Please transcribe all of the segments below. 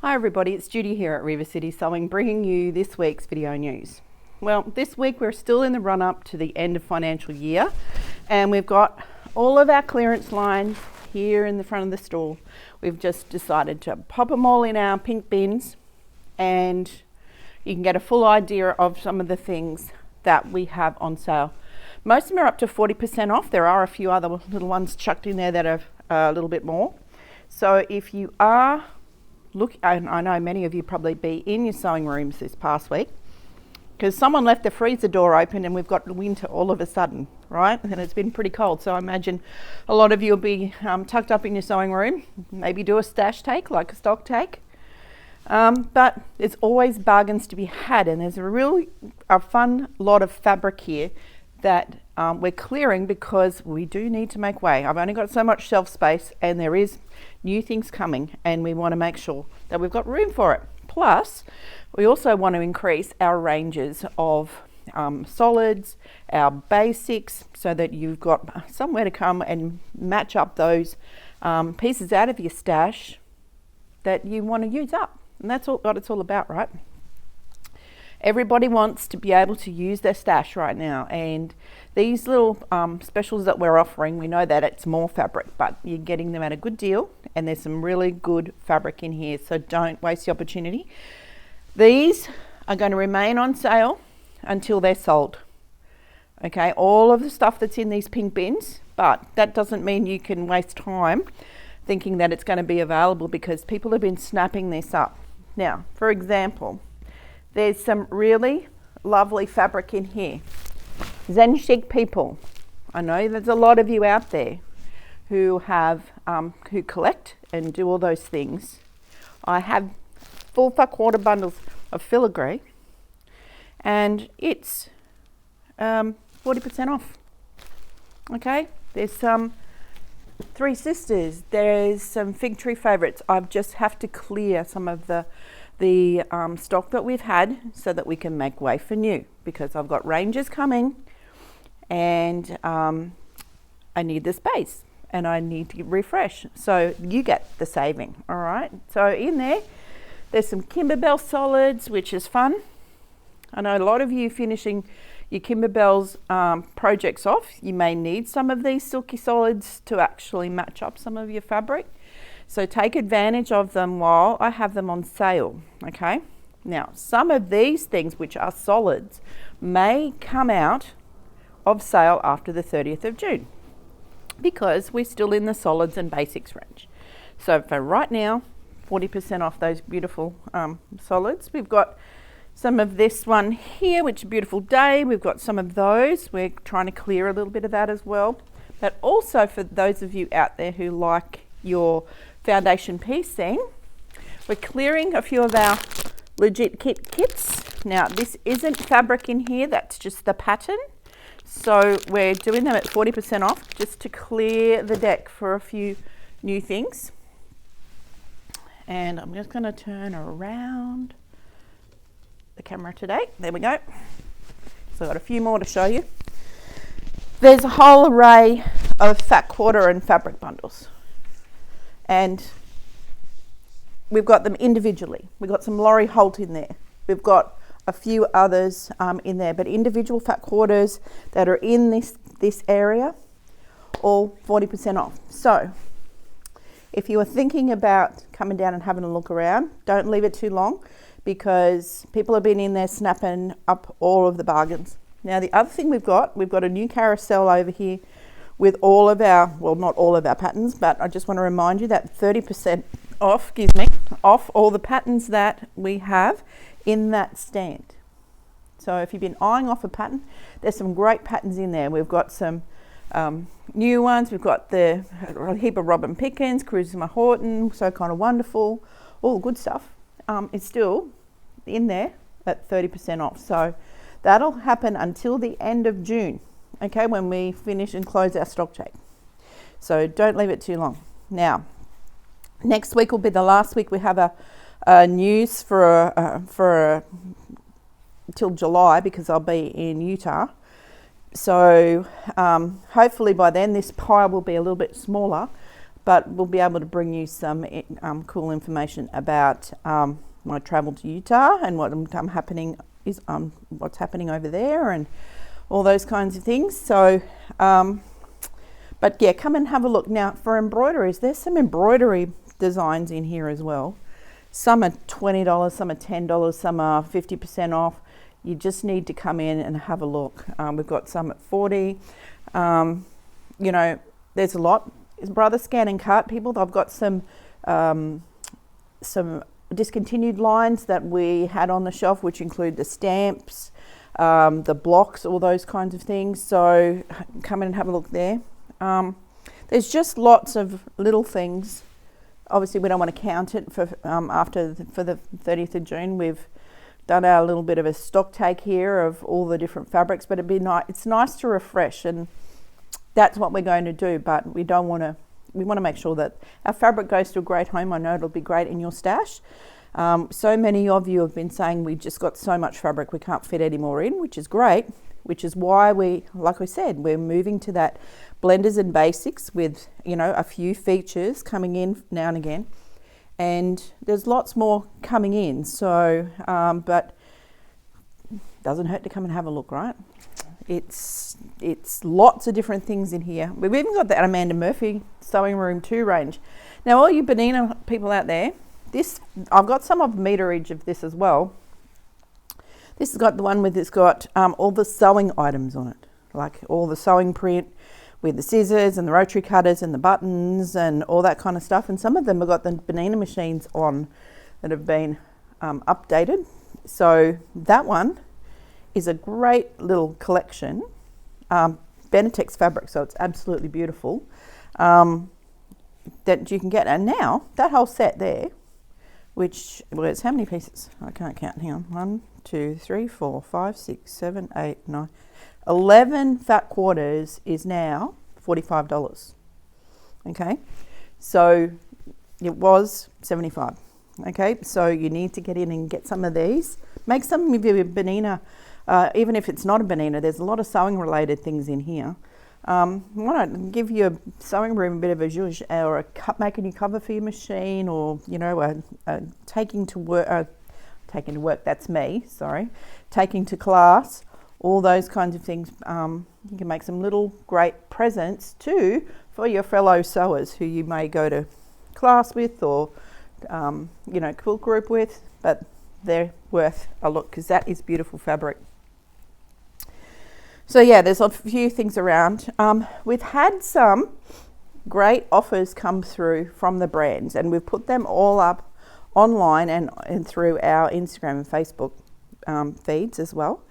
Hi everybody, it's Judy here at River City Sewing, bringing you this week's video news. Well, this week we're still in the run up to the end of financial year, and we've got all of our clearance lines here in the front of the store. We've just decided to pop them all in our pink bins, and you can get a full idea of some of the things that we have on sale. Most of them are up to 40% off. There are a few other little ones chucked in there that are a little bit more. So if you are and I know many of you probably be in your sewing rooms this past week because someone left the freezer door open and we've got winter all of a sudden, right? And it's been pretty cold. So I imagine a lot of you will be tucked up in your sewing room, maybe do a stash take, like a stock take. But there's always bargains to be had, and there's a fun lot of fabric here that we're clearing because we do need to make way. I've only got so much shelf space and there is new things coming, and we want to make sure that we've got room for it. Plus, we also want to increase our ranges of solids, our basics, so that you've got somewhere to come and match up those pieces out of your stash that you want to use up. And that's what it's all about, right? Everybody wants to be able to use their stash right now, and these little specials that we're offering, we know that it's more fabric, but you're getting them at a good deal, and there's some really good fabric in here, so don't waste the opportunity. These are going to remain on sale until they're sold. Okay, all of the stuff that's in these pink bins, but that doesn't mean you can waste time thinking that it's going to be available, because people have been snapping this up. Now, for example, there's some really lovely fabric in here. Zen chic people. I know there's a lot of you out there who have who collect and do all those things. I have full quarter bundles of filigree, and it's 40% off. Okay, there's some Three Sisters. There's some Fig Tree favorites. I just have to clear some of the stock that we've had so that we can make way for new, because I've got ranges coming, and I need the space and I need to refresh, so you get the saving. All right, so in there's some Kimberbell solids, which is fun. I know a lot of you finishing your Kimberbell's projects off, you may need some of these silky solids to actually match up some of your fabric. So take advantage of them while I have them on sale, okay? Now, some of these things, which are solids, may come out of sale after the 30th of June because we're still in the solids and basics range. So for right now, 40% off those beautiful solids. We've got some of this one here, which is a beautiful day. We've got some of those. We're trying to clear a little bit of that as well. But also for those of you out there who like your foundation piecing, we're clearing a few of our legit kits. Now, this isn't fabric in here, that's just the pattern. So we're doing them at 40% off just to clear the deck for a few new things. And I'm just going to turn around the camera today. There we go. So I've got a few more to show you. There's a whole array of fat quarter and fabric bundles, and we've got them individually. We've got some Laurie Holt in there. We've got a few others in there, but individual fat quarters that are in this area, all 40% off. So if you are thinking about coming down and having a look around, don't leave it too long, because people have been in there snapping up all of the bargains. Now, the other thing we've got a new carousel over here with all of our, well, not all of our patterns, but I just want to remind you that 30% off, off all the patterns that we have in that stand. So if you've been eyeing off a pattern, there's some great patterns in there. We've got some new ones. We've got a heap of Robin Pickens, Cruises My Horton, So Kind of Wonderful, all the good stuff. It's still in there at 30% off. So that'll happen until the end of June, okay, when we finish and close our stock take. So don't leave it too long. Now, next week will be the last week we have a news for till July, because I'll be in Utah. So hopefully by then this pile will be a little bit smaller, but we'll be able to bring you some cool information about my travel to Utah and what's happening over there and all those kinds of things. So, but yeah, come and have a look. Now, for embroideries, there's some embroidery designs in here as well. Some are $20, some are $10, some are 50% off. You just need to come in and have a look. We've got some at $40. You know, there's a lot. Brother Scan and Cut people. I've got some discontinued lines that we had on the shelf, which include the stamps, the blocks, all those kinds of things. So come in and have a look there. There's just lots of little things. Obviously, we don't want to count it for the 30th of June. We've done our little bit of a stock take here of all the different fabrics, but it's nice to refresh, and that's what we're going to do. But we want to make sure that our fabric goes to a great home. I know it'll be great in your stash. So many of you have been saying we just got so much fabric we can't fit any more in, which is great, which is why like I said, we're moving to that blenders and basics with, you know, a few features coming in now and again. And there's lots more coming in. So, but doesn't hurt to come and have a look, right? It's lots of different things in here. We've even got that Amanda Murphy Sewing Room 2 range. Now, all you Benina people out there, I've got some of meterage of this as well. This has got the one with it's got all the sewing items on it, like all the sewing print with the scissors and the rotary cutters and the buttons and all that kind of stuff. And some of them have got the Benina machines on that have been updated. So that one is a great little collection. Benetex fabric, so it's absolutely beautiful. That you can get. And now, that whole set there, which was how many pieces? I can't count. Hang on. 1, 2, 3, 4, 5, 6, 7, 8, 9. 11 fat quarters is now $45. Okay, so it was $75. Okay, so you need to get in and get some of these. Make some of your Benina, even if it's not a Benina. There's a lot of sewing related things in here. Why not give your sewing room a bit of a zhuzh, or make a new cover for your machine, or you know, taking to work. That's me. Sorry, taking to class. All those kinds of things. You can make some little great presents too for your fellow sewers who you may go to class with, or you know, quilt group with. But they're worth a look because that is beautiful fabric. So yeah, there's a few things around. We've had some great offers come through from the brands, and we've put them all up online and through our Instagram and Facebook feeds as well.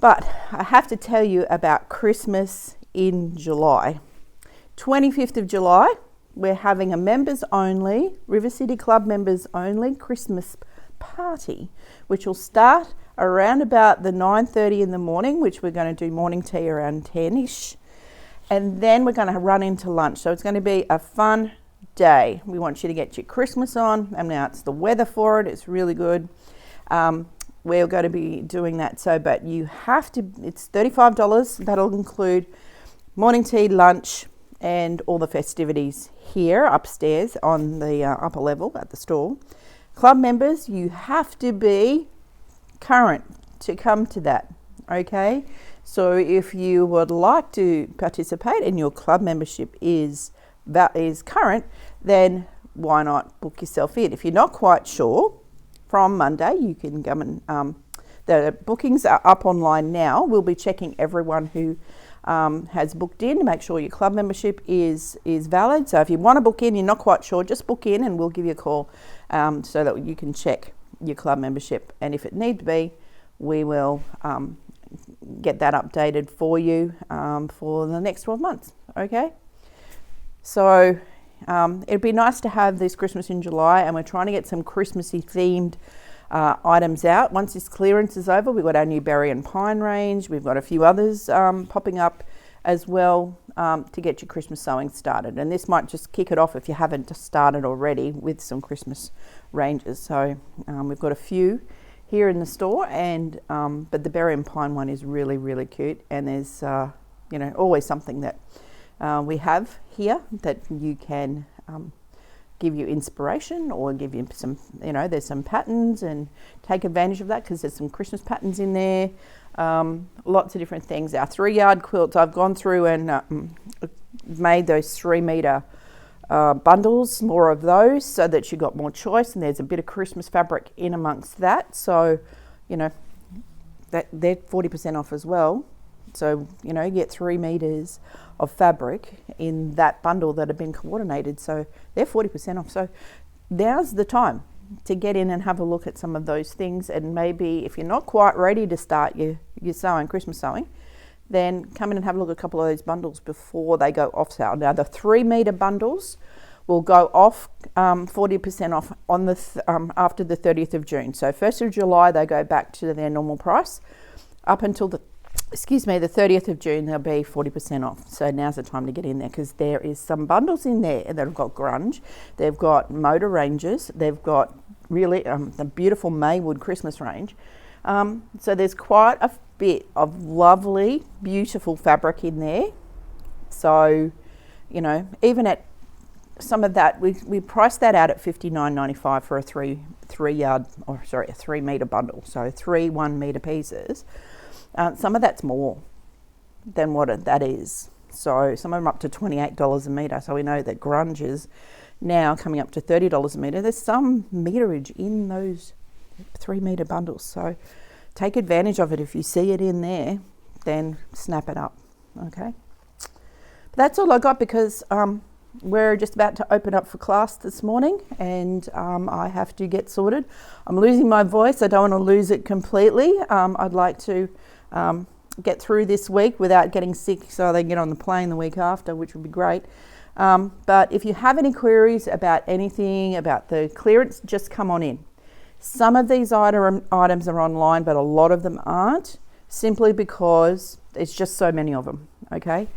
But I have to tell you about Christmas in July. 25th of July, we're having a members only, River City Club members only Christmas party, which will start around about the 9:30 in the morning, which we're going to do morning tea around 10ish. And then we're going to run into lunch. So it's going to be a fun day. We want you to get your Christmas on. And now it's the weather for it. It's really good. We're going to be doing that. So, but you have to, it's $35. That'll include morning tea, lunch, and all the festivities here upstairs on the upper level at the store. Club members, you have to be current to come to that. Okay. So if you would like to participate and your club membership is current, then why not book yourself in? If you're not quite sure, from Monday you can come and the bookings are up online now. We'll be checking everyone who has booked in to make sure your club membership is valid. So if you want to book in, you're not quite sure, just book in and we'll give you a call so that you can check your club membership. And if it need to be, we will get that updated for you for the next 12 months. Okay. So it'd be nice to have this Christmas in July, and we're trying to get some Christmassy themed items out. Once this clearance is over, we've got our new berry and pine range. We've got a few others popping up as well to get your Christmas sewing started. And this might just kick it off if you haven't started already with some Christmas ranges. So we've got a few here in the store, and but the berry and pine one is really, really cute. And there's you know, always something that we have here that you can give you inspiration or give you some, there's some patterns, and take advantage of that because there's some Christmas patterns in there. Lots of different things. Our 3-yard quilts, I've gone through and made those 3-meter bundles, more of those, so that you got more choice, and there's a bit of Christmas fabric in amongst that. So, that they're 40% off as well. So, you get 3 meters of fabric in that bundle that have been coordinated. So they're 40% off. So now's the time to get in and have a look at some of those things. And maybe if you're not quite ready to start your sewing, Christmas sewing, then come in and have a look at a couple of those bundles before they go off sale. Now the 3-meter bundles will go off 40% off on the after the 30th of June. So 1st of July they go back to their normal price. Up until the 30th of June, they'll be 40% off. So now's the time to get in there, because there is some bundles in there that have got grunge. They've got motor ranges. They've got really the beautiful Maywood Christmas range. So there's quite a bit of lovely, beautiful fabric in there. So, even at some of that, we priced that out at $59.95 for a 3-meter bundle. So 3 1-meter pieces. Some of that's more than what that is. So some of them up to $28 a metre. So we know that grunge is now coming up to $30 a metre. There's some meterage in those 3-meter bundles. So take advantage of it. If you see it in there, then snap it up. Okay. But that's all I got, because we're just about to open up for class this morning, and I have to get sorted. I'm losing my voice. I don't want to lose it completely. I'd like to get through this week without getting sick, so they can get on the plane the week after, which would be great. But if you have any queries about anything about the clearance, just come on in. Some of these items are online, but a lot of them aren't, simply because there's just so many of them. Okay.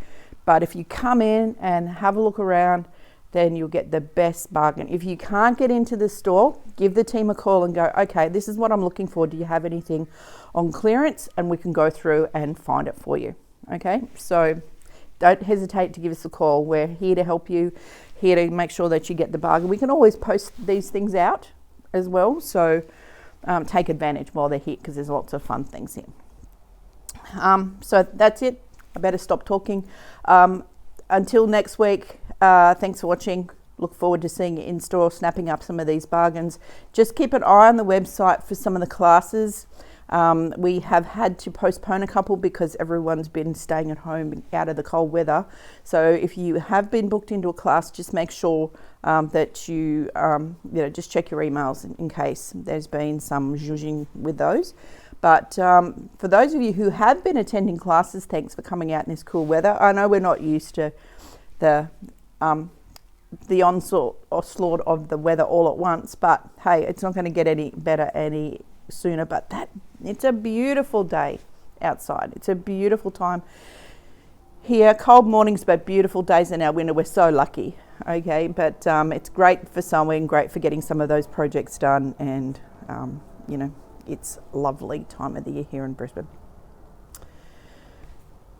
But if you come in and have a look around, then you'll get the best bargain. If you can't get into the store, give the team a call and go, okay, this is what I'm looking for. Do you have anything on clearance? And we can go through and find it for you. Okay, so don't hesitate to give us a call. We're here to help you, here to make sure that you get the bargain. We can always post these things out as well. So take advantage while they're here, because there's lots of fun things here. So that's it. I better stop talking. Until next week, thanks for watching. Look forward to seeing you in store, snapping up some of these bargains. Just keep an eye on the website for some of the classes. We have had to postpone a couple because everyone's been staying at home out of the cold weather. So if you have been booked into a class, just make sure that you just check your emails in case there's been some zhuzhing with those. But for those of you who have been attending classes, thanks for coming out in this cool weather. I know we're not used to the onslaught of the weather all at once, but hey, it's not going to get any better any sooner. But it's a beautiful day outside. It's a beautiful time here. Cold mornings, but beautiful days in our winter. We're so lucky. Okay, but it's great for sewing, great for getting some of those projects done, and it's a lovely time of the year here in Brisbane.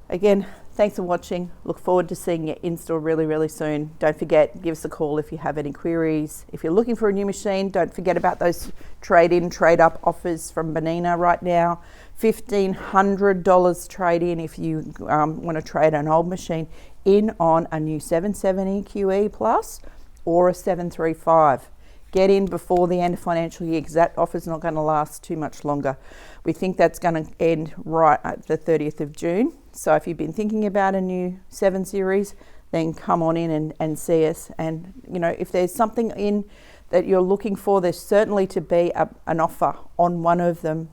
Again, thanks for watching. Look forward to seeing you in store really, really soon. Don't forget, give us a call if you have any queries. If you're looking for a new machine, don't forget about those trade-in, trade-up offers from Benina right now. $1,500 trade-in if you want to trade an old machine in on a new 770 QE Plus or a 735. Get in before the end of financial year, because that offer's not going to last too much longer. We think that's going to end right at the 30th of June. So if you've been thinking about a new 7 Series, then come on in and see us. And, if there's something in that you're looking for, there's certainly to be an offer on one of them,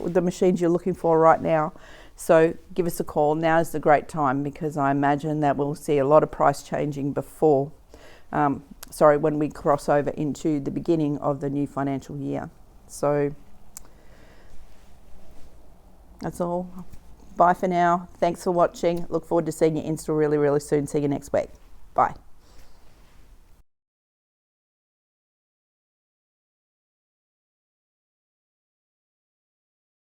the machines you're looking for right now. So give us a call. Now is the great time, because I imagine that we'll see a lot of price changing before when we cross over into the beginning of the new financial year. So that's all. Bye for now. Thanks for watching. Look forward to seeing you in store really, really soon. See you next week. Bye.